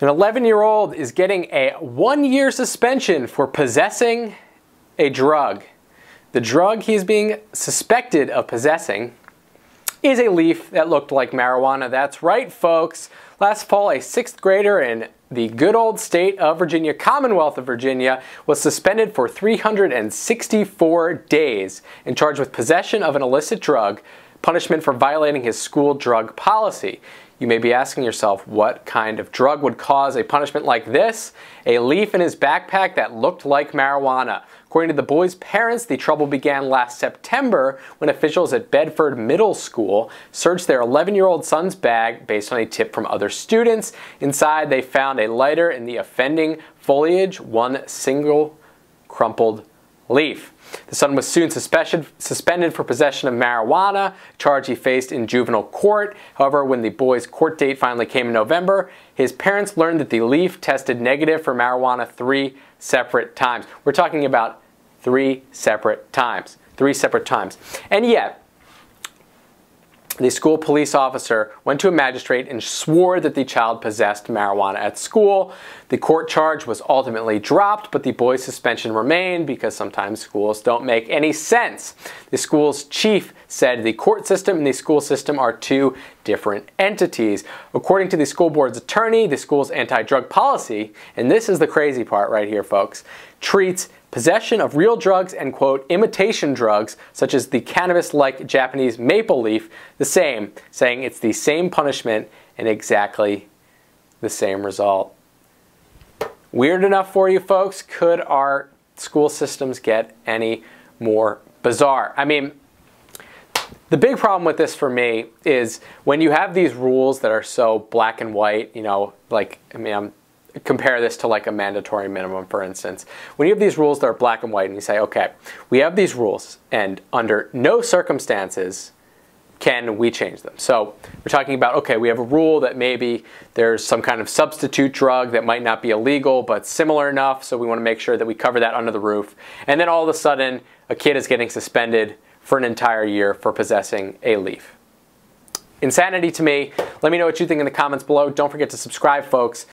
An 11-year-old is getting a 1-year suspension for possessing a drug. The drug he's being suspected of possessing is a leaf that looked like marijuana. That's right, folks. Last fall, a 6th grader in the good old state of Virginia, Commonwealth of Virginia, was suspended for 364 days and charged with possession of an illicit drug, punishment for violating his school drug policy. You may be asking yourself, what kind of drug would cause a punishment like this? A leaf in his backpack that looked like marijuana. According to the boy's parents, the trouble began last September when officials at Bedford Middle School searched their 11-year-old son's bag based on a tip from other students. Inside, they found a lighter in the offending foliage, one single crumpled leaf. The son was soon suspended for possession of marijuana, a charge he faced in juvenile court. However, when the boy's court date finally came in November, his parents learned that the leaf tested negative for marijuana 3 separate times. We're talking about 3 separate times. 3 separate times. And yet, the school police officer went to a magistrate and swore that the child possessed marijuana at school. The court charge was ultimately dropped, but the boy's suspension remained because sometimes schools don't make any sense. The school's chief said the court system and the school system are 2 different entities. According to the school board's attorney, the school's anti-drug policy, and this is the crazy part right here, folks, treats possession of real drugs and, quote, imitation drugs, such as the cannabis-like Japanese maple leaf, the same, saying it's the same punishment and exactly the same result. Weird enough for you folks? Could our school systems get any more bizarre? I mean, the big problem with this for me is when you have these rules that are so black and white, you know, like, compare this to like a mandatory minimum, for instance. When you have these rules that are black and white and you say, okay, we have these rules and under no circumstances can we change them. So we're talking about, okay, we have a rule that maybe there's some kind of substitute drug that might not be illegal but similar enough, so we want to make sure that we cover that under the roof. And then all of a sudden, a kid is getting suspended for an entire year for possessing a leaf. Insanity to me. Let me know what you think in the comments below. Don't forget to subscribe, folks.